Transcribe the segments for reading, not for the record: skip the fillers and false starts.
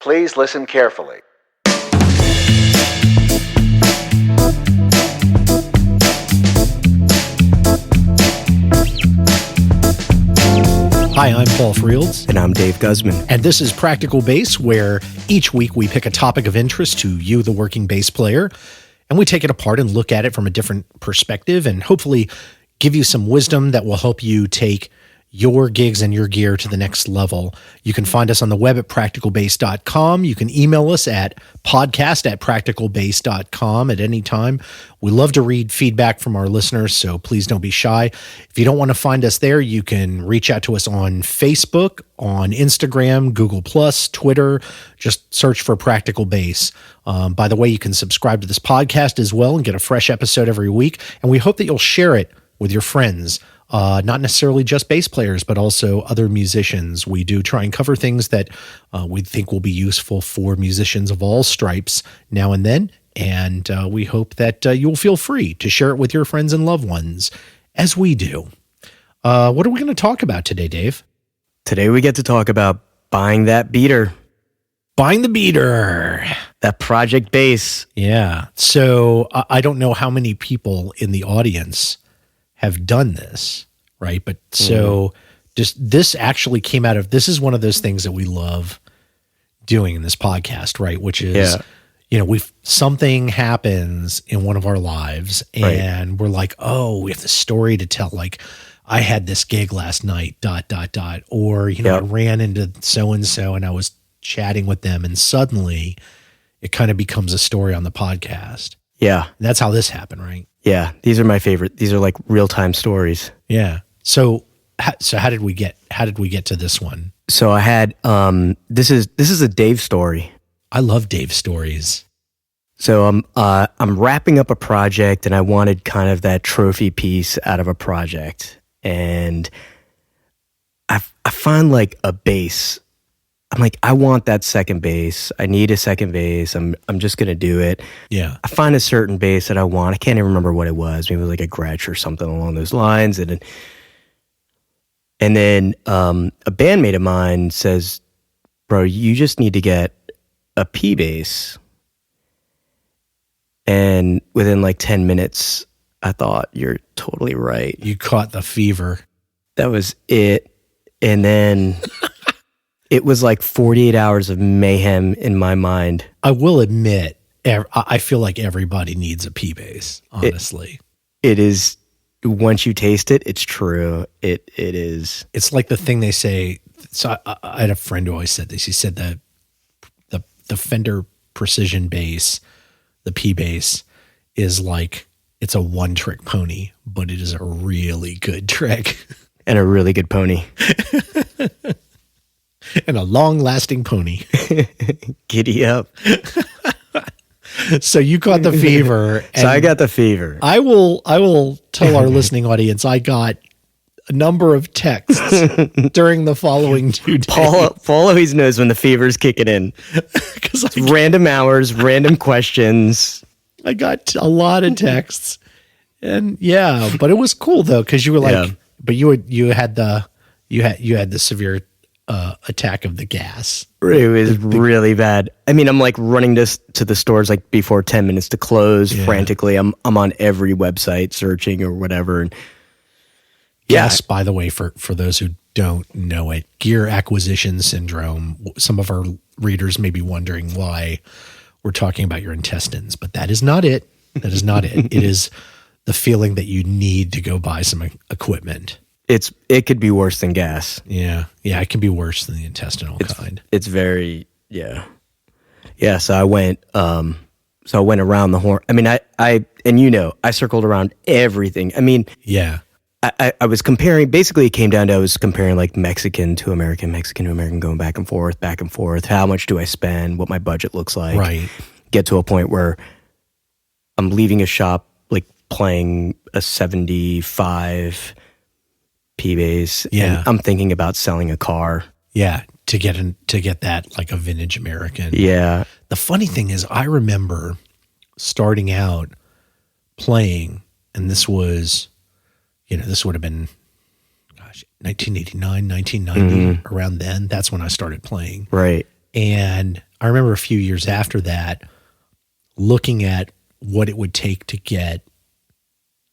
Please listen carefully. Hi, I'm Paul Frields. And I'm Dave Guzman. And this is Practical Bass, where each week we pick a topic of interest to you, the working bass player, and we take it apart and look at it from a different perspective and hopefully give you some wisdom that will help you take your gigs and your gear to the next level. You can find us on the web at practicalbass.com. You can email us at podcast@practicalbass.com at any time. We love to read feedback from our listeners, so please don't be shy. If you don't want to find us there, you can reach out to us on Facebook, on Instagram, Google+, Twitter. Just search for Practical Bass. By the way, you can subscribe to this podcast as well and get a fresh episode every week. And we hope that you'll share it with your friends. Not necessarily just bass players, but also other musicians. We do try and cover things that we think will be useful for musicians of all stripes now and then. And we hope that you'll feel free to share it with your friends and loved ones, as we do. What are we going to talk about today, Dave? Today we get to talk about buying that beater. Buying the beater. That Project Bass. Yeah. So I don't know how many people in the audience have done this, right? But so just this actually came out of, this is one of those things that we love doing in this podcast, right? Which is, you know, something happens in one of our lives and we're like, oh, we have the story to tell. Like, I had this gig last night, ... Or, you know, I ran into so-and-so and I was chatting with them and suddenly it kind of becomes a story on the podcast. Yeah. And that's how this happened, right? Yeah, these are my favorite. These are like real-time stories. Yeah. So how did we get to this one? So I had this is a Dave story. I love Dave stories. So I'm wrapping up a project and I wanted kind of that trophy piece out of a project. And I find like a bass. I'm like, I want that second bass. I need a second bass. I'm just going to do it. Yeah. I find a certain bass that I want. I can't even remember what it was. Maybe it was like a Gretsch or something along those lines. And then a bandmate of mine says, bro, you just need to get a P bass. And within like 10 minutes, I thought, you're totally right. You caught the fever. That was it. And then it was like 48 hours of mayhem in my mind. I will admit, I feel like everybody needs a P bass, honestly. It is, once you taste it, it's true. It is. It's like the thing they say. So I had a friend who always said this. He said that the Fender Precision bass, the P bass, is like, it's a one-trick pony, but it is a really good trick. And a really good pony. And a long-lasting pony. Giddy up. So you caught the fever. So I got the fever. I will tell our listening audience I got a number of texts during the following 2 days. Paul always knows when the fever's kicking in. Because random hours, random questions. I got a lot of texts, and yeah, but it was cool though because you were like, but you had the severe attack of the gas. It was really bad. I mean, I'm like running to the stores like before 10 minutes to close frantically. I'm on every website searching or whatever. And gas, by the way, for those who don't know it, gear acquisition syndrome. Some of our readers may be wondering why we're talking about your intestines, but that is not it. That is not it. It is the feeling that you need to go buy some equipment. It could be worse than gas. Yeah. Yeah. It can be worse than the intestinal kind. It's very, yeah. So I went around the horn. I mean, I circled around everything. I mean, yeah. I was comparing, basically it came down to, I was comparing like Mexican to American, going back and forth. How much do I spend? What my budget looks like. Right. Get to a point where I'm leaving a shop, like playing a 75 P bass. Yeah. And I'm thinking about selling a car. Yeah. To get that like a vintage American. Yeah. The funny thing is I remember starting out playing, and this was, this would have been, 1989, 1990, around then. That's when I started playing. Right. And I remember a few years after that, looking at what it would take to get,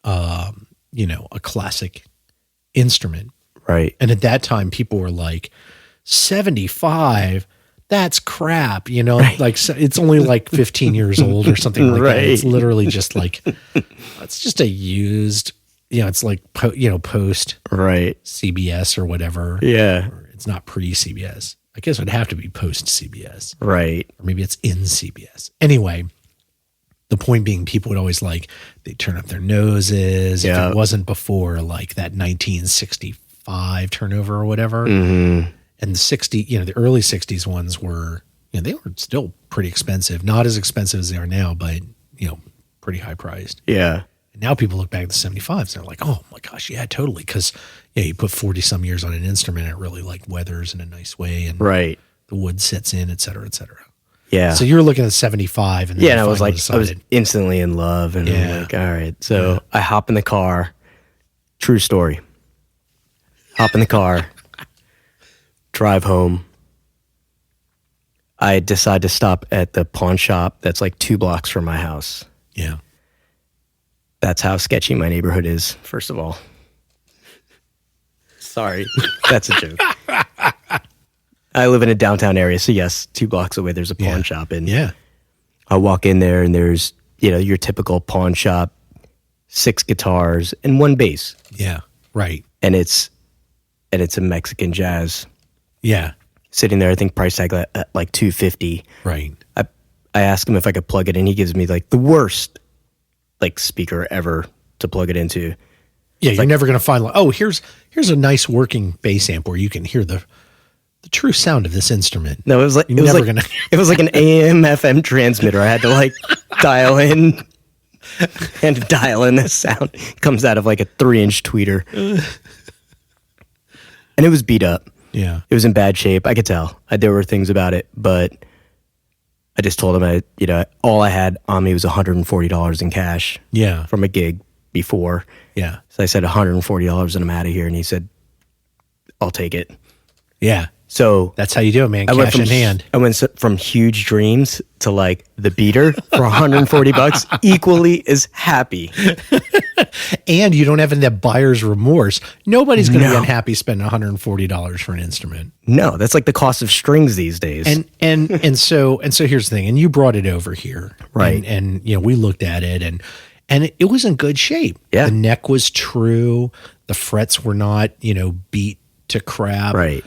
a classic instrument. Right. And at that time, people were like, 75, that's crap, like so it's only like 15 years old or something like that. It's literally just like, it's just a used, it's like, post Right. CBS or whatever. Yeah. Or it's not pre CBS. I guess it would have to be post CBS. Right. Or maybe it's in CBS. Anyway, the point being, people would always they turn up their noses. Yeah. If it wasn't before like that 1965 turnover or whatever. Mm-hmm. And the early 60s ones were, they were still pretty expensive. Not as expensive as they are now, but, pretty high priced. Yeah. And now people look back at the 75s and they're like, oh my gosh, yeah, totally. Because, you put 40 some years on an instrument, it really weathers in a nice way. And Right. the wood sets in, et cetera, et cetera. Yeah. So you were looking at 75. And then And I was finally I was decided, instantly in love. And I'm like, all right. So I hop in the car. True story. Hop in the car. Drive home. I decide to stop at the pawn shop that's like 2 blocks from my house. yeah. That's how sketchy my neighborhood is, first of all. Sorry. That's a joke. I live in a downtown area, so yes, 2 blocks away there's a pawn shop. And Yeah. I walk in there and there's, your typical pawn shop, 6 guitars and 1 bass. Yeah. Right. And it's a Mexican jazz. Yeah. Sitting there, I think price tag at like $250. Right. I asked him if I could plug it in. He gives me like the worst speaker ever to plug it into. Yeah, you're never going to find here's a nice working bass amp where you can hear the true sound of this instrument. No, it was like You're never gonna. it was like an AM FM transmitter. I had to dial in and dial in the sound. It comes out of like a 3-inch tweeter. And it was beat up. Yeah. It was in bad shape. I could tell. There were things about it, but I just told him all I had on me was $140 in cash. Yeah. From a gig before. Yeah. So I said $140 and I'm out of here. And he said, I'll take it. Yeah. So That's how you do it, man. Cash in hand. I went from huge dreams to the beater for $140, equally as happy. And you don't have that buyer's remorse. Nobody's going to be unhappy spending $140 for an instrument. No, that's like the cost of strings these days. And so here's the thing. And you brought it over here, Right. And we looked at it, and it was in good shape. Yeah. The neck was true. The frets were not beat to crap. Right.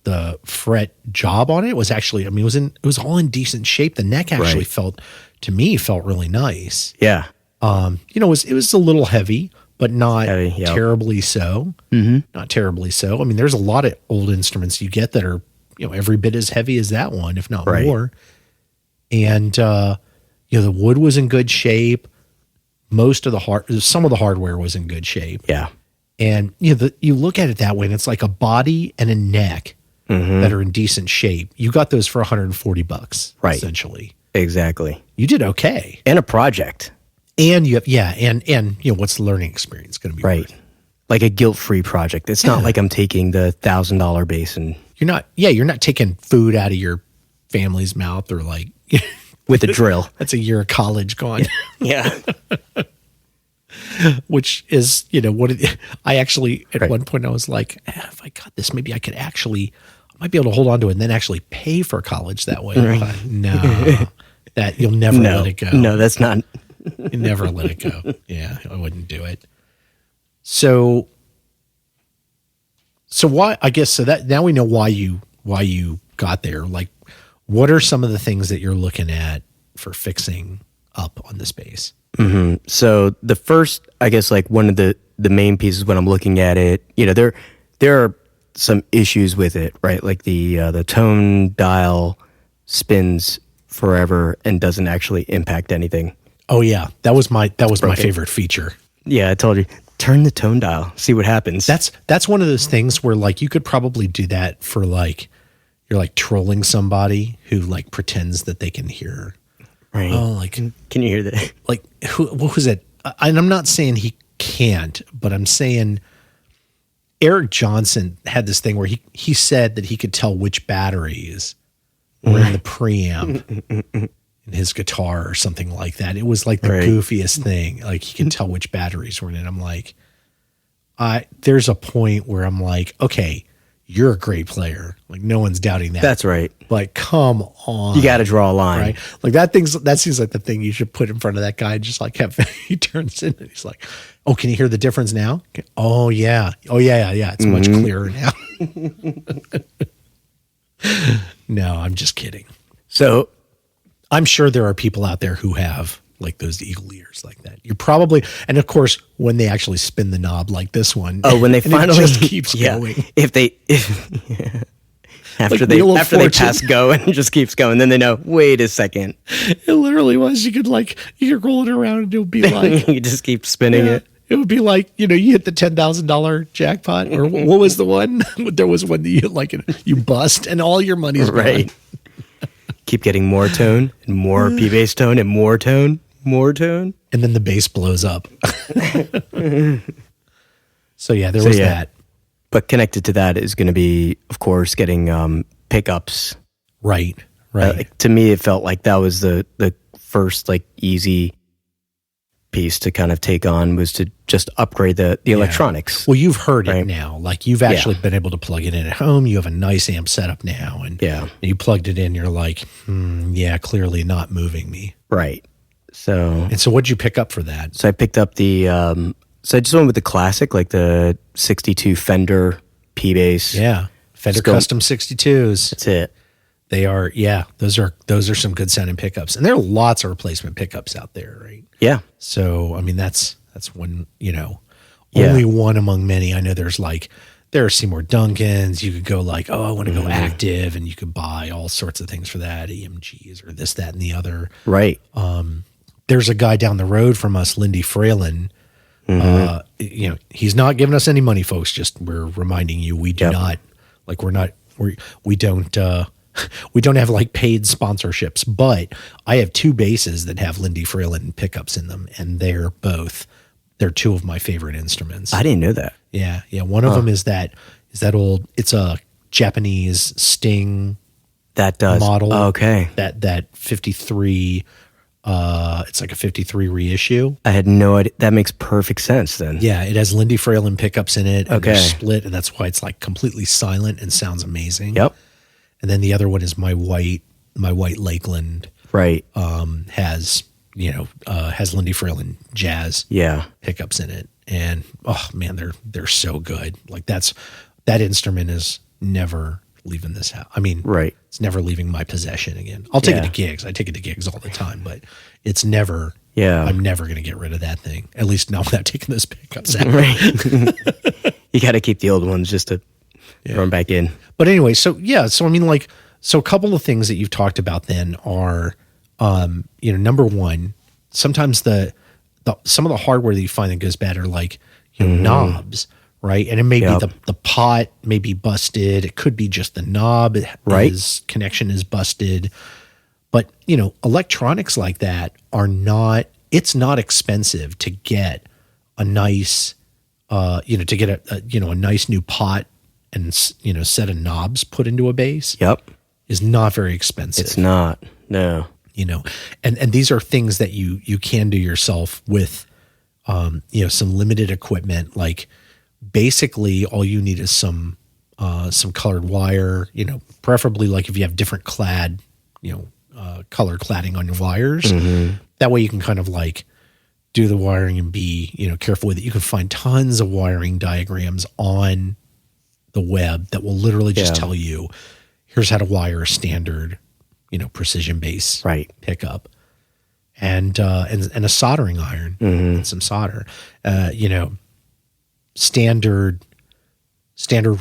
The fret job on it was actually, it was all in decent shape. The neck actually felt really nice. Yeah. It was a little heavy, but not Heavy, yep. terribly so. Mm-hmm. Not terribly so. There's a lot of old instruments you get that are, every bit as heavy as that one, if not more. And, the wood was in good shape. Some of the hardware was in good shape. Yeah. And you look at it that way, and it's like a body and a neck that are in decent shape. You got those for $140, Right. essentially. Exactly. You did okay. And a project. And you have, and what's the learning experience going to be? Right. worth? Like a guilt-free project. It's not like I'm taking the $1,000 bass and You're not taking food out of your family's mouth or with a drill. that's a year of college gone. Yeah. Which is, I actually, at one point I was like, if I got this, maybe I might be able to hold on to it and then actually pay for college that way. But no, that you'll never let it go. No, that's not. You never let it go. Yeah, I wouldn't do it. So why, I guess, so that now we know why you got there. What are some of the things that you're looking at for fixing up on this bass? Mm-hmm. So the first, I guess, one of the main pieces when I'm looking at it, there are some issues with it, right? Like the tone dial spins forever and doesn't actually impact anything. Oh yeah, that was my favorite feature. Yeah, I told you, turn the tone dial, see what happens. That's one of those things where you could probably do that for you're trolling somebody who pretends that they can hear. Right. Oh, can you hear that? What was it? And I'm not saying he can't, but I'm saying Eric Johnson had this thing where he said that he could tell which batteries were in the preamp in his guitar or something like that. It was like the goofiest thing. Like he could tell which batteries were in it. I'm like, there's a point where I'm like, okay, you're a great player. Like no one's doubting that. That's right. Like, come on. You got to draw a line. Right? Like that seems like the thing you should put in front of that guy and just like have, he turns in and he's like, oh, can you hear the difference now? Oh yeah. Oh yeah. It's much clearer now. No, I'm just kidding. So I'm sure there are people out there who have like those eagle ears like that. You're probably, and of course, when they actually spin the knob like this one. Oh, when they finally it just keeps going. After Like they pass go and it just keeps going, then they know, wait a second. It literally was. You could roll it around and it would be like you just keep spinning it. It would be like, you hit the $10,000 jackpot, or what was the one? There was one that you hit like you bust and all your money's right. gone. Keep getting more tone and more P bass tone and more tone, and then the bass blows up. So yeah, there was that. But connected to that is going to be, of course, getting pickups. Right. To me, it felt like that was the first like easy piece to kind of take on, was to just upgrade the electronics. Well, you've heard it now. Like you've actually been able to plug it in at home. You have a nice amp setup now, and you plugged it in. You're like, clearly not moving me. Right. So what'd you pick up for that? So I picked up the. So I just went with the classic, like the 62 Fender P bass. Yeah, Fender Custom 62s. That's it. They are, those are some good sounding pickups, and there are lots of replacement pickups out there, right? Yeah. So I mean, that's one, only one among many. I know there are Seymour Duncans. You could go like, oh, I want to go active, and you could buy all sorts of things for that, EMGs or this, that, and the other. Right. There's a guy down the road from us, Lindy Fralin. He's not giving us any money, folks. Just we're reminding you, we do not like we don't have like paid sponsorships, but I have two basses that have Lindy Fralin pickups in them, and they're two of my favorite instruments. I didn't know that. Yeah. One of them is that old. It's a Japanese Sting model. Oh, okay. That 53. It's like a 53 reissue. I had no idea. That makes perfect sense then. Yeah, it has Lindy Fralin pickups in it. And okay. They're split, and that's why it's like completely silent and sounds amazing. Yep. And then the other one is my white Lakeland. Right. Has Lindy Fralin jazz pickups in it. And oh man, they're so good. Like that instrument is never leaving this house. I mean, it's never leaving my possession again. I'll take it to gigs. I take it to gigs all the time, but it's never. Yeah, I'm never going to get rid of that thing. At least not without taking those pickups out. Right. You got to keep the old ones just to throw them back in. But anyway, so I mean, like, so a couple of things that you've talked about then are, number one, sometimes some of the hardware that you find that goes bad are like knobs. Right. And it may be the pot may be busted. It could be just the knob. His connection is busted. But, electronics like that it's not expensive to get a nice, to get a nice new pot and, set of knobs put into a bass. Yep. Is not very expensive. It's not. No. And these are things that you can do yourself with, some limited equipment. Like, basically all you need is some colored wire, preferably like if you have different color cladding on your wires. That way you can kind of like do the wiring and be, careful with it. You can find tons of wiring diagrams on the web that will literally just tell you, here's how to wire a standard, precision bass pickup and a soldering iron and some solder, standard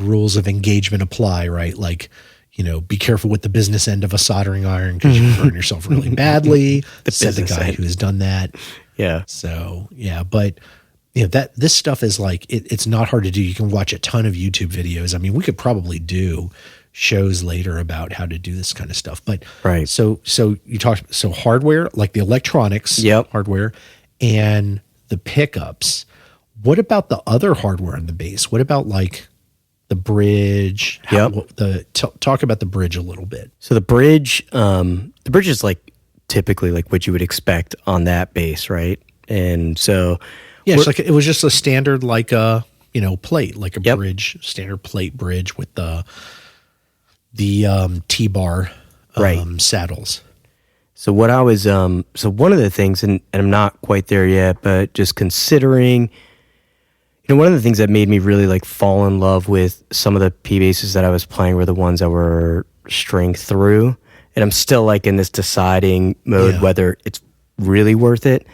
rules of engagement apply, right? Like, be careful with the business end of a soldering iron because you can burn yourself really badly. Said the guy who has done that. Yeah. So but this stuff is like, it's not hard to do. You can watch a ton of YouTube videos. I mean, we could probably do shows later about how to do this kind of stuff, but so you talked, hardware, like the electronics, hardware and the pickups. What about the other hardware on the bass? What about like the bridge? Talk about the bridge a little bit. So the bridge is like typically like what you would expect on that bass, right? And so yeah, it's like it was just a standard like a plate, like a bridge, standard plate bridge with the T-bar saddles. So what I was so one of the things, and I'm not quite there yet, but just considering, one of the things that made me really like fall in love with some of the P basses that I was playing were the ones that were string through, and I'm still like in this deciding mode whether it's really worth it.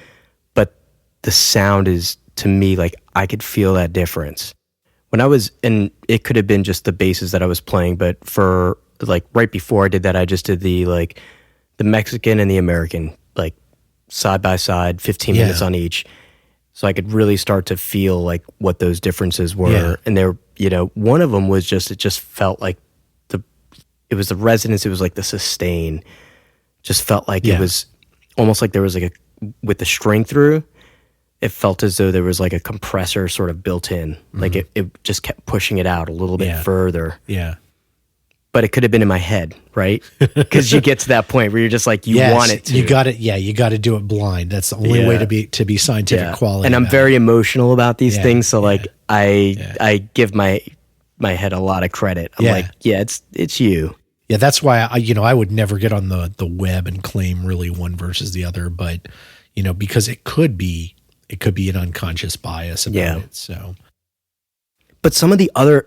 But the sound is, to me, like I could feel that difference when I was, and it could have been just the basses that I was playing, but for like right before I did that, I just did the Mexican and the American, like side by side, 15 minutes on each. So I could really start to feel like what those differences were. Yeah. And there, one of them was it just felt like it was the resonance. It was like the sustain just felt like it was almost like there was like with the string through, it felt as though there was like a compressor sort of built in. Like it just kept pushing it out a little bit further. Yeah. But it could have been in my head, right? Because you get to that point where you're just like, you want it to. You got it. Yeah, you got to do it blind. That's the only way to be scientific quality. And I'm very emotional about these things, so like I give my head a lot of credit. I'm like, it's you. Yeah, that's why I would never get on the web and claim really one versus the other, but because it could be an unconscious bias about it. So, but some of the other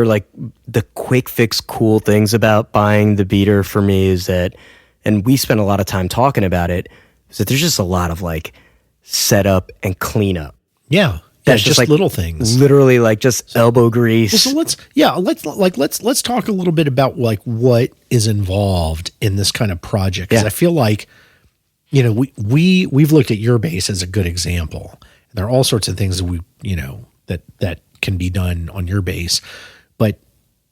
like the quick fix cool things about buying the beater for me is that, and we spent a lot of time talking about it, is that there's just a lot of like setup and cleanup. Yeah. That's just like little things. Literally like just elbow grease. So let's talk a little bit about like what is involved in this kind of project. Because I feel like, we've looked at your bass as a good example. There are all sorts of things that that can be done on your bass. But,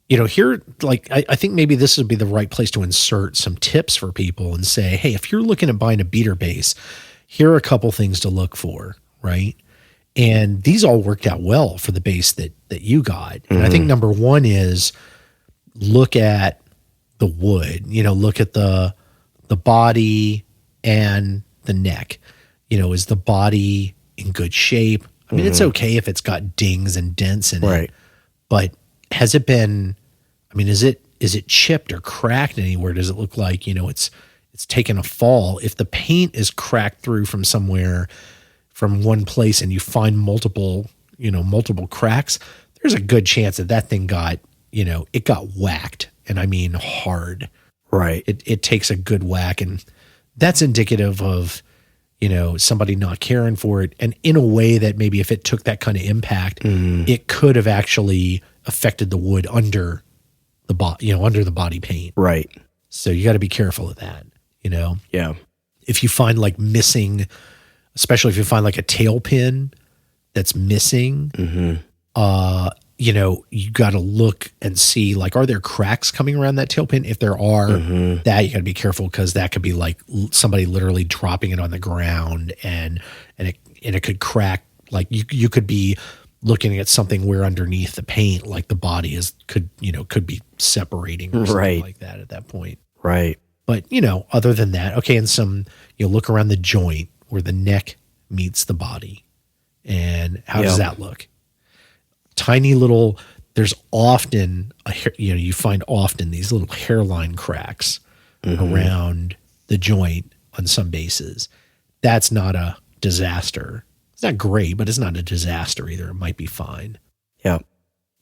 here, like, I think maybe this would be the right place to insert some tips for people and say, hey, if you're looking at buying a beater bass, here are a couple things to look for, right? And these all worked out well for the bass that you got. And I think number one is look at the wood, look at the body and the neck. Is the body in good shape? I mean, it's okay if it's got dings and dents in it, but has it been, is it chipped or cracked anywhere? Does it look like, it's taken a fall? If the paint is cracked through from somewhere, from one place, and you find multiple cracks, there's a good chance that thing got, it got whacked. And I mean hard. Right. It takes a good whack, and that's indicative of, somebody not caring for it. And in a way that maybe if it took that kind of impact, it could have actually affected the wood under the under the body paint. Right. So you got to be careful of that, Yeah. If you find like missing, especially if you find like a tail pin that's missing, you got to look and see, like, are there cracks coming around that tail pin? If there are, that you got to be careful, because that could be like somebody literally dropping it on the ground and it could crack. Like you could be looking at something where underneath the paint, like the body could be separating or something like that at that point. Right. But, other than that, okay, and look around the joint where the neck meets the body. And how does that look? Tiny little, there's often, you find often these little hairline cracks around the joint on some basses. That's not a disaster. It's not great, but it's not a disaster either. It might be fine. Yeah.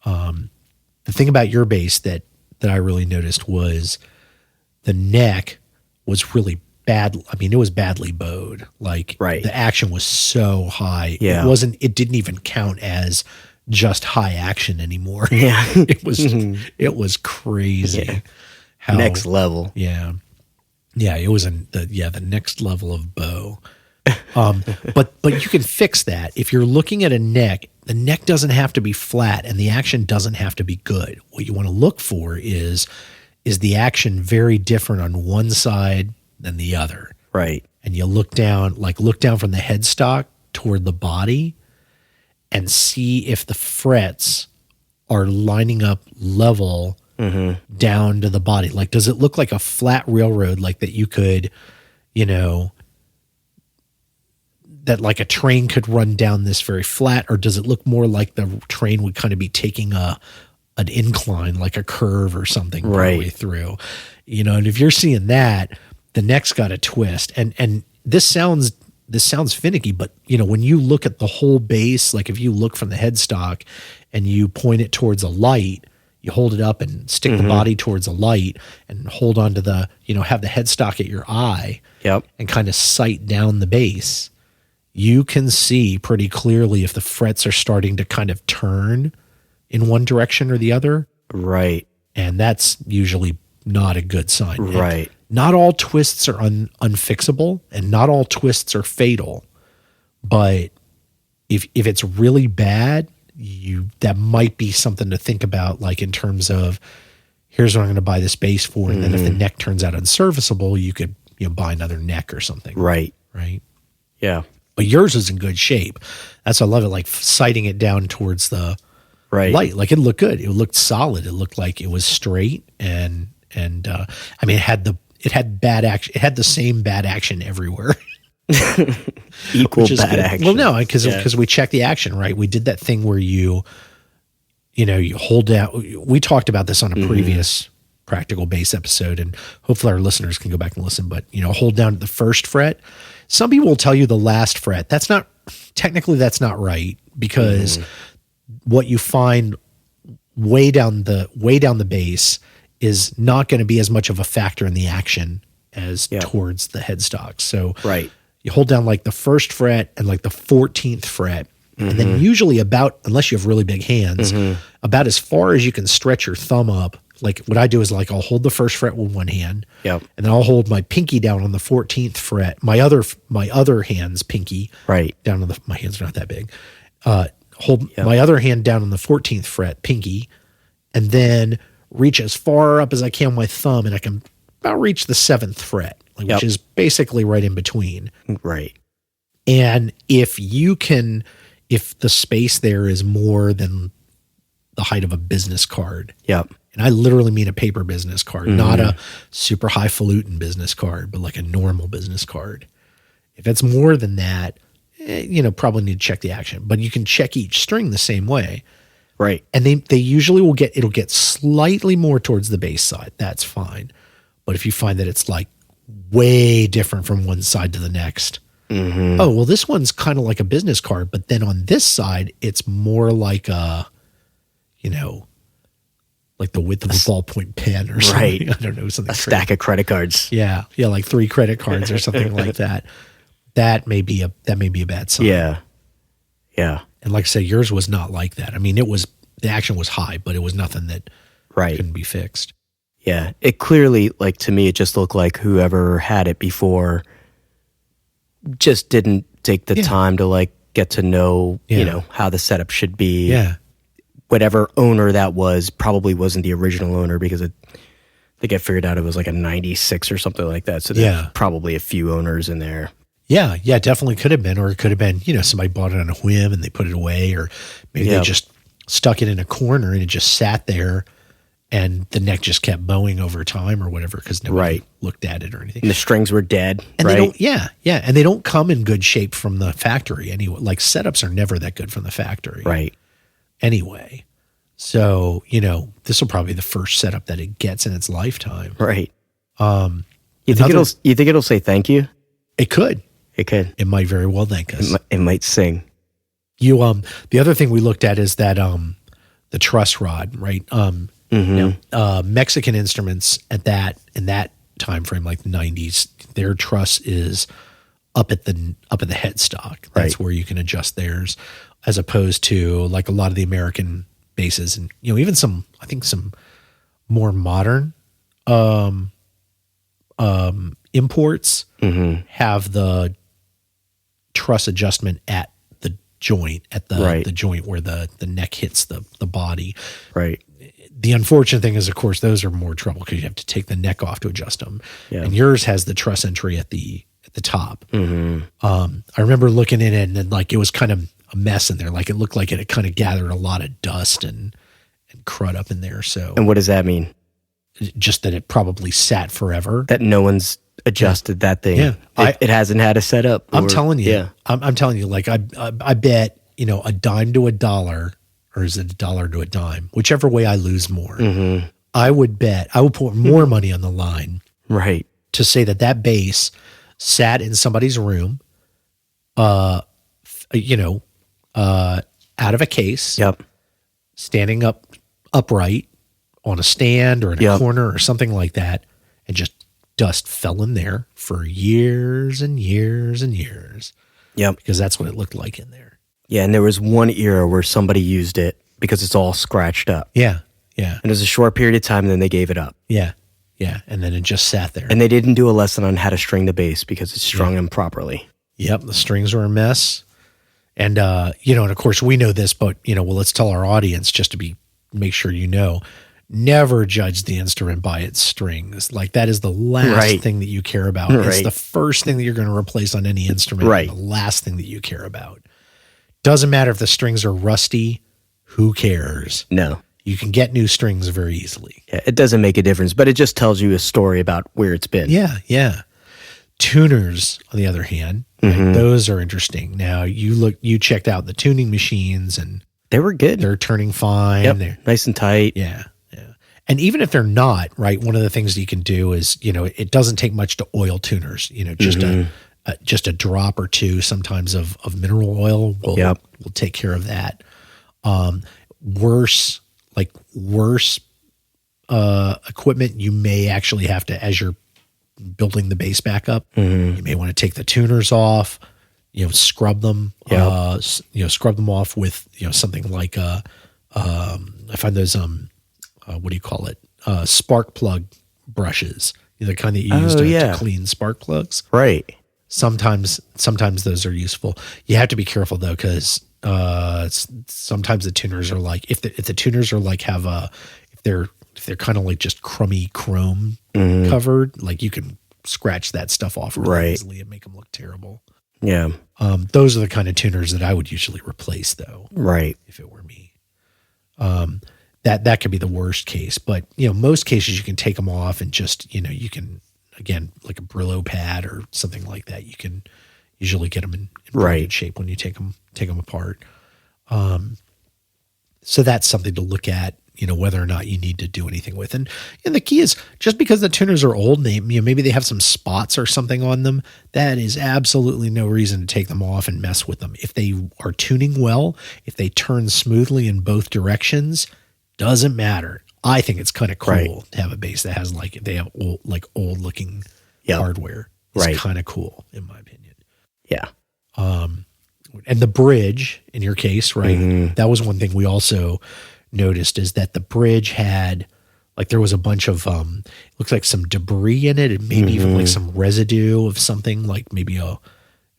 The thing about your bass that I really noticed was the neck was really bad. I mean, it was badly bowed. Like the action was so high. Yeah. It didn't even count as just high action anymore. Yeah. it was crazy. Yeah. Next level. Yeah. Yeah. It was the next level of bow. But you can fix that. If you're looking at a neck, the neck doesn't have to be flat and the action doesn't have to be good. What you want to look for is the action very different on one side than the other. Right. And you look down from the headstock toward the body and see if the frets are lining up level down to the body. Like, does it look like a flat railroad, like that you could, that like a train could run down this very flat, or does it look more like the train would kind of be taking an incline, like a curve or something partway through, and if you're seeing that, the neck's got a twist. And this sounds finicky, but when you look at the whole base, like if you look from the headstock and you point it towards a light, you hold it up and stick the body towards a light and hold on to the, have the headstock at your eye and kind of sight down the base, you can see pretty clearly if the frets are starting to kind of turn in one direction or the other. Right. And that's usually not a good sign. Right. And not all twists are unfixable, and not all twists are fatal. But if it's really bad, that might be something to think about, like in terms of, here's what I'm going to buy this base for. And then if the neck turns out unserviceable, you could buy another neck or something. Right. Right. Yeah. But yours is in good shape. That's why I love it. Like sighting it down towards the light. Like it looked good. It looked solid. It looked like it was straight. And I mean, it had bad action. It had the same bad action everywhere. Equal bad action. Well, no, because we checked the action, right? We did that thing where you hold down. We talked about this on a previous practical bass episode, and hopefully our listeners can go back and listen. But hold down to the first fret. Some people will tell you the last fret. That's not right, because what you find way down the bass is not going to be as much of a factor in the action as towards the headstock. So you hold down like the first fret and like the 14th fret, and then usually unless you have really big hands, about as far as you can stretch your thumb up. Like what I do is like I'll hold the first fret with one hand, and then I'll hold my pinky down on the 14th fret. My other hand's pinky down on my hands are not that big. Hold my other hand down on the 14th fret, pinky, and then reach as far up as I can with my thumb, and I can about reach the 7th fret, which is basically right in between. Right. And if the space there is more than the height of a business card. And I literally mean a paper business card, not a super highfalutin business card, but like a normal business card. If it's more than that, probably need to check the action. But you can check each string the same way. Right. And they usually it'll get slightly more towards the bass side. That's fine. But if you find that it's like way different from one side to the next, oh, well, this one's kind of like a business card, but then on this side, it's more like like the width of a ballpoint pen or something. Right. I don't know, something. A stack of credit cards. Yeah, like 3 credit cards or something like that. That may be a bad sign. Yeah. And like I said, yours was not like that. I mean, the action was high, but it was nothing that couldn't be fixed. Yeah. It clearly, like, to me, it just looked like whoever had it before just didn't take the time to like get to know, how the setup should be. Yeah. Whatever owner that was probably wasn't the original owner, because I think I figured out it was like a 96 or something like that. So there's probably a few owners in there. Yeah, definitely could have been. Or it could have been, somebody bought it on a whim and they put it away, or maybe they just stuck it in a corner and it just sat there and the neck just kept bowing over time or whatever, because nobody looked at it or anything. And the strings were dead, and they don't, and they don't come in good shape from the factory anyway. Like setups are never that good from the factory. Right. Anyway. So, this will probably be the first setup that it gets in its lifetime. Right. You think it'll say thank you? It could. It could. It might very well thank us. It might sing. The other thing we looked at is that the truss rod, right? Mexican instruments in that time frame, like the 90s, their truss is up at the headstock. That's where you can adjust theirs, as opposed to like a lot of the American basses, and even some more modern imports have the truss adjustment at the joint, the joint where the neck hits the body. Right. The unfortunate thing is, of course, those are more trouble because you have to take the neck off to adjust them. Yeah. And yours has the truss entry at the the top. I remember looking in it and then like it was kind of a mess in there. Like it looked like it had kind of gathered a lot of dust and crud up in there. So And what does that mean? just that it probably sat forever. That no one's adjusted that thing. Yeah. It hasn't had a setup. I'm telling you. I'm telling you, like I bet, a dime to a dollar, or is it a dollar to a dime? Whichever way I lose more. I would put more money on the line Right. to say that bass sat in somebody's room, out of a case, Yep. standing upright on a stand or in a Yep. corner or something like that, and just dust fell in there for years and years and years, Yep. because that's what it looked like in there. Yeah, and there was one era where somebody used it because it's all scratched up. Yeah, yeah, And it was a short period of time, and then they gave it up. yeah, yeah, and then it just sat there. And they didn't do a lesson on how to string the bass because it's strung improperly. Yep, the strings were a mess. And and of course we know this, but let's tell our audience just to make sure never judge the instrument by its strings. Like that is the last Right. thing that you care about. It's Right. the first thing that you're going to replace on any instrument. Right. And the last thing that you care about. Doesn't matter if the strings are rusty. Who cares? No. You can get new strings very easily. Yeah, it doesn't make a difference, but it just tells you a story about where it's been. Yeah, yeah. Tuners, on the other hand, right, those are interesting. Now you checked out the tuning machines and They were good. they're turning fine. Yep. They're, Nice and tight. yeah, yeah. And even if they're not, right, one of the things that you can do is, it doesn't take much to oil tuners. Just a drop or two sometimes of mineral oil will take care of that. Worse equipment, you may actually have to, as you're building the bass back up, you may want to take the tuners off, scrub them, scrub them off with, something like, I find those, what do you call it? Spark plug brushes, the kind that you use to clean spark plugs. Right. Sometimes those are useful. You have to be careful though, because sometimes the tuners are like, if the tuners are like if they're kind of like just crummy chrome covered, like you can scratch that stuff off really easily and make them look terrible. Yeah. Those are the kind of tuners that I would usually replace though. Right. If it were me. That could be the worst case, but most cases you can take them off and just, you can, again, like a Brillo pad or something like that, you can usually get them in pretty good shape when you take them apart. So that's something to look at, whether or not you need to do anything with. And the key is, just because the tuners are old, maybe they have some spots or something on them, that is absolutely no reason to take them off and mess with them. If they are tuning well, if they turn smoothly in both directions, doesn't matter. I think it's kind of cool to have a bass that has old looking hardware. It's kind of cool in my opinion. Yeah. And the bridge in your case, right? That was one thing we also noticed, is that the bridge had, like, there was a bunch of, looks like some debris in it, and maybe even like some residue of something, like maybe it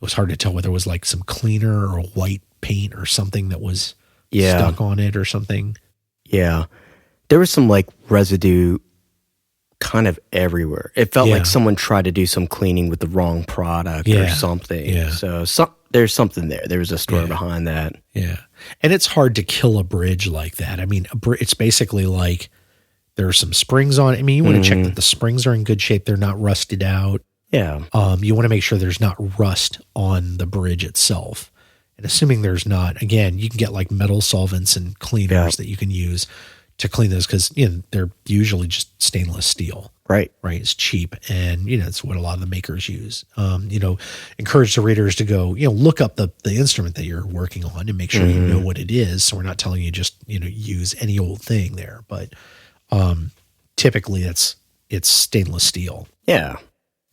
was hard to tell whether it was like some cleaner or white paint or something that was stuck on it or something. Yeah. There was some like residue kind of everywhere. It felt like someone tried to do some cleaning with the wrong product or something. Yeah. So there's something there. There was a story behind that. Yeah. And it's hard to kill a bridge like that. I mean, it's basically like there are some springs on it. I mean, you want to check that the springs are in good shape. They're not rusted out. Yeah. You want to make sure there's not rust on the bridge itself. And assuming there's not, again, you can get like metal solvents and cleaners that you can use to clean those, because they're usually just stainless steel. Right. It's cheap, and it's what a lot of the makers use. Encourage the readers to go, look up the instrument that you're working on and make sure you know what it is. So we're not telling you just use any old thing there, but typically it's stainless steel. Yeah.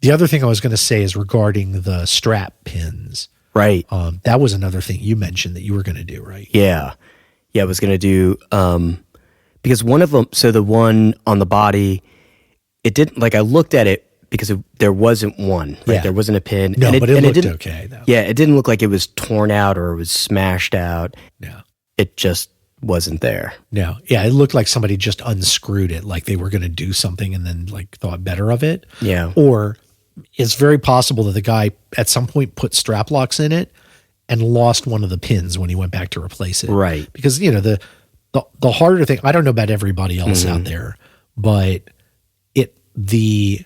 The other thing I was going to say is regarding the strap pins. Right. That was another thing you mentioned that you were going to do, right? Yeah. Yeah, I was going to do, because one of them, so the one on the body, it didn't, like I looked at it because there wasn't one. Like there wasn't a pin. No, but it looked didn't, okay though. Yeah, it didn't look like it was torn out or it was smashed out. No. It just wasn't there. No. Yeah, it looked like somebody just unscrewed it, like they were going to do something and then like thought better of it. Yeah. Or it's very possible that the guy at some point put strap locks in it and lost one of the pins when he went back to replace it. Right. Because, you know, the harder thing, I don't know about everybody else out there, but the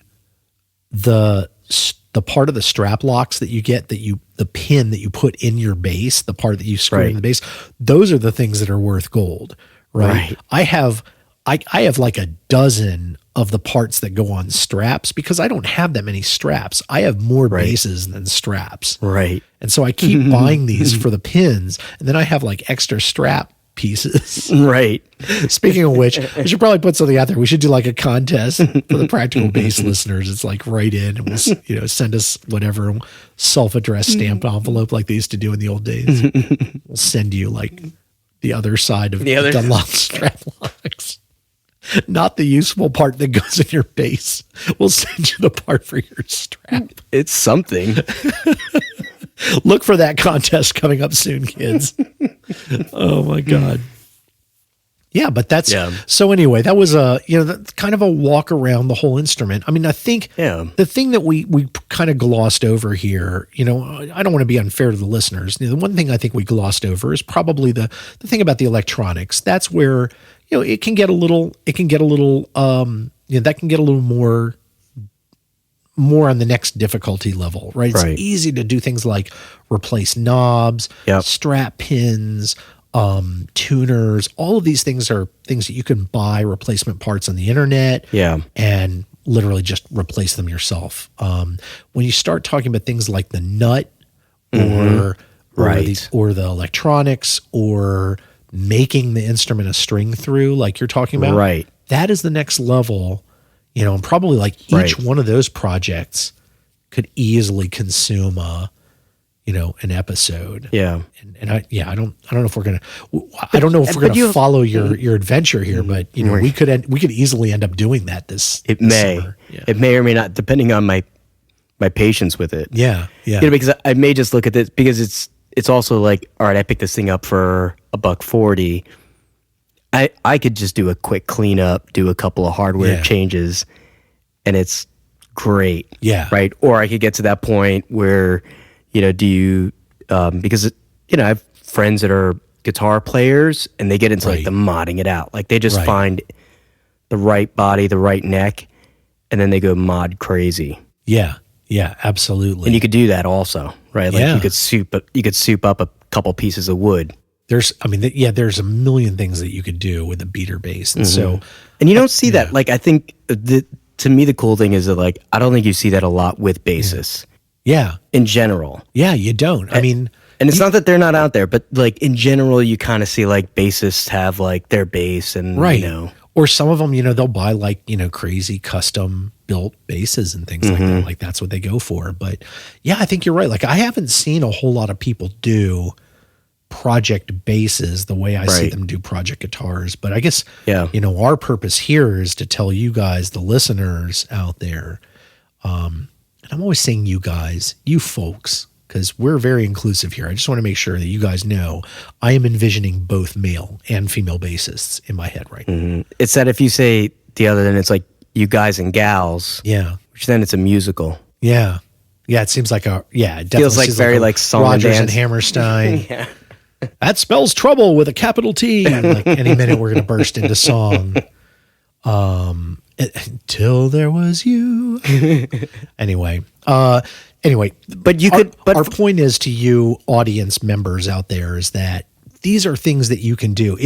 part of the strap locks that you get, the pin that you put in your base, the part that you screw in the base, those are the things that are worth gold, right? I have like a dozen of the parts that go on straps because I don't have that many straps. I have more bases than straps. Right. And so I keep buying these for the pins, and then I have like extra strap pieces. Right. Speaking of which, I should probably put something out there. We should do like a contest for the Practical Base listeners. It's like write in and we'll, send us whatever self-addressed stamped envelope like they used to do in the old days. We'll send you like the other side of the Dunlop strap locks. Not the useful part that goes in your base. We'll send you the part for your strap. It's something. Look for that contest coming up soon, kids. Oh my God. Yeah, but that's so anyway, that was kind of a walk around the whole instrument. I mean, I think the thing that we kind of glossed over here, I don't want to be unfair to the listeners. The one thing I think we glossed over is probably the thing about the electronics. That's where, it can get a little that can get a little more on the next difficulty level, right? It's easy to do things like replace knobs, strap pins, tuners. All of these things are things that you can buy replacement parts on the internet and literally just replace them yourself. When you start talking about things like the nut or the electronics or making the instrument a string through like you're talking about, that is the next level. And probably like each one of those projects could easily consume an episode. Yeah. And I don't know if we're going to follow your adventure here, but we could easily end up doing that this summer. It may or may not, depending on my patience with it. Yeah. Yeah. Because I may just look at this because it's also like, all right, I picked this thing up for $140. I could just do a quick cleanup, do a couple of hardware changes, and it's great. Yeah. Right. Or I could get to that point where, because I have friends that are guitar players and they get into like the modding it out. Like they just find the right body, the right neck, and then they go mod crazy. Yeah. Yeah, absolutely. And you could do that also, right? Like you could soup up a couple pieces of wood. There's a million things that you could do with a beater bass. And so, and you don't see that. Like, I think to me, the cool thing is that like, I don't think you see that a lot with bassists. Yeah. In general. Yeah, you don't. I mean, and it's not that they're not out there, but like in general, you kind of see like bassists have like their bass and, or some of them, they'll buy like, crazy custom built basses and things like that. Like that's what they go for. But yeah, I think you're right. Like I haven't seen a whole lot of people do project basses the way I see them do project guitars. But I guess, our purpose here is to tell you guys, the listeners out there, and I'm always saying you guys, you folks, because we're very inclusive here. I just want to make sure that you guys know I am envisioning both male and female bassists in my head right now. It's that if you say the other, then it's like you guys and gals. Yeah. Which then it's a musical. Yeah. Yeah, it seems like it definitely feels like very like song Rodgers and and Hammerstein. That spells trouble with a capital T. Like any minute we're going to burst into song. Until there was you. Anyway, but you could. But our point is to you, audience members out there, is that these are things that you can do.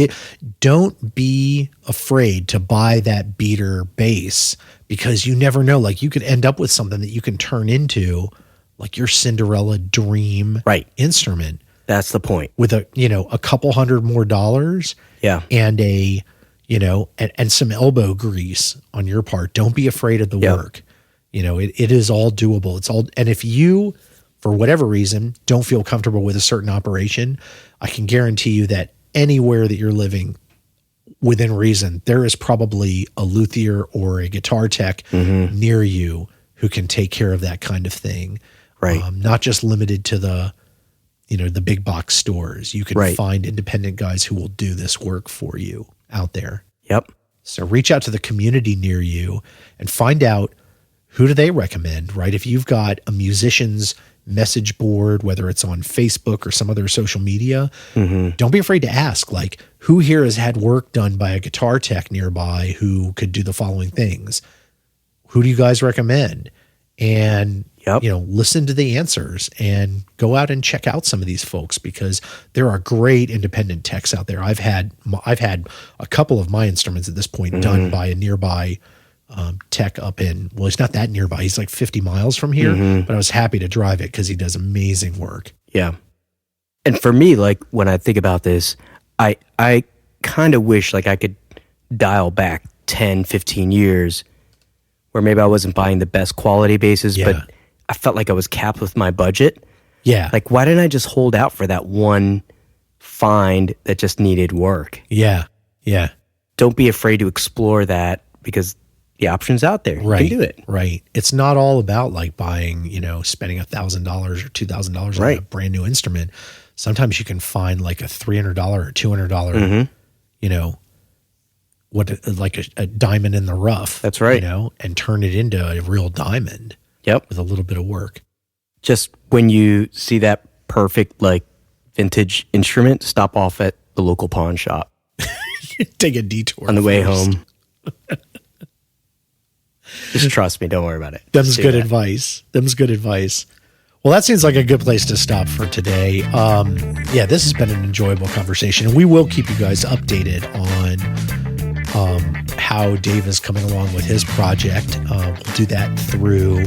Don't be afraid to buy that beater bass because you never know. Like you could end up with something that you can turn into like your Cinderella dream instrument. That's the point. With a couple $100 more. And and some elbow grease on your part. Don't be afraid of the work. It is all doable. And if you, for whatever reason, don't feel comfortable with a certain operation, I can guarantee you that anywhere that you're living within reason, there is probably a luthier or a guitar tech near you who can take care of that kind of thing. Right. Not just limited to the big box stores. You can find independent guys who will do this work for you out there. Yep. So reach out to the community near you and find out who do they recommend, right? If you've got a musician's message board, whether it's on Facebook or some other social media, don't be afraid to ask, like, who here has had work done by a guitar tech nearby who could do the following things? Who do you guys recommend? And, listen to the answers and go out and check out some of these folks, because there are great independent techs out there. I've had a couple of my instruments at this point done by a nearby tech up in, well, he's not that nearby. He's like 50 miles from here, but I was happy to drive it because he does amazing work. Yeah. And for me, like, when I think about this, I kind of wish like I could dial back 10, 15 years where maybe I wasn't buying the best quality basses, but I felt like I was capped with my budget. Yeah. Like, why didn't I just hold out for that one find that just needed work? Yeah. Yeah. Don't be afraid to explore that, because the option's out there. Right. You can do it. Right. It's not all about like buying, spending $1,000 or $2,000 on a brand new instrument. Sometimes you can find like a $300 or $200, like a diamond in the rough. That's right. And turn it into a real diamond. Yep. With a little bit of work. Just when you see that perfect, like, vintage instrument, stop off at the local pawn shop. Take a detour on the way home. Just trust me. Don't worry about it. Them's good advice. Well, that seems like a good place to stop for today. This has been an enjoyable conversation, and we will keep you guys updated on how Dave is coming along with his project. We'll do that through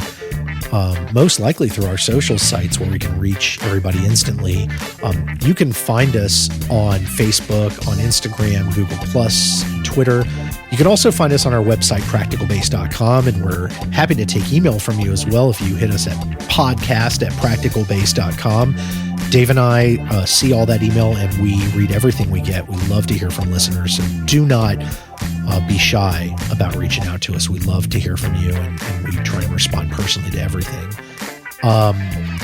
most likely through our social sites where we can reach everybody instantly. You can find us on Facebook, on Instagram, Google+, Twitter. You can also find us on our website, practicalbass.com, and we're happy to take email from you as well if you hit us at podcast@practicalbass.com. Dave and I see all that email, and we read everything we get. We love to hear from listeners, so do not be shy about reaching out to us. We love to hear from you, and we try and respond personally to everything.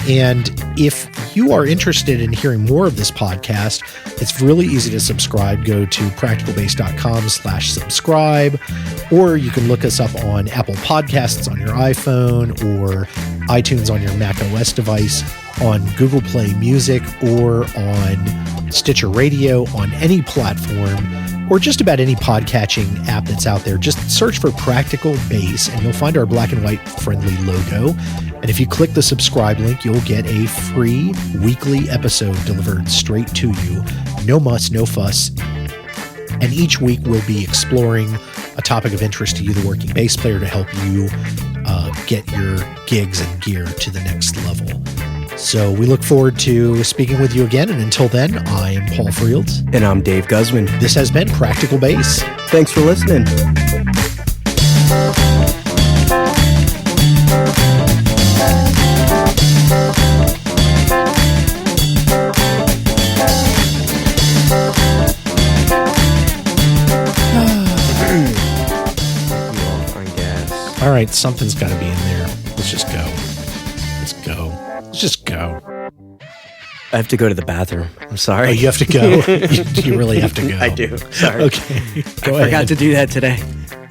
And if you are interested in hearing more of this podcast, it's really easy to subscribe. Go to practicalbass.com/subscribe, or you can look us up on Apple Podcasts on your iPhone, or iTunes on your Mac OS device, on Google Play Music, or on Stitcher Radio, on any platform, or just about any podcatching app that's out there. Just search for Practical Bass and you'll find our black and white friendly logo. And if you click the subscribe link, you'll get a free weekly episode delivered straight to you. No muss, no fuss. And each week we'll be exploring a topic of interest to you, the working bass player, to help you get your gigs and gear to the next level. So we look forward to speaking with you again. And until then, I am Paul Fields. And I'm Dave Guzman. This has been Practical Bass. Thanks for listening. All right, something's got to be in there. Let's just go. Let's just go. I have to go to the bathroom. I'm sorry. Oh, you have to go? you really have to go? I do. Sorry. Okay. I forgot to do that today.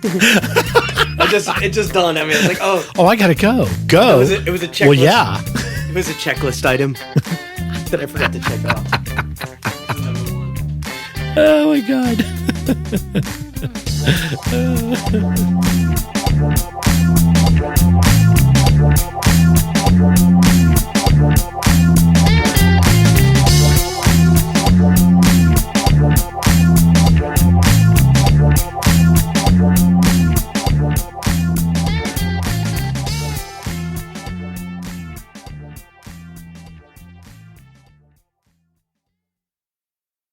It just dawned on me. I was like, oh. Oh, I got to go. Go. It was a checklist. Well, yeah. It was a checklist item that I forgot to check off. Oh, my God.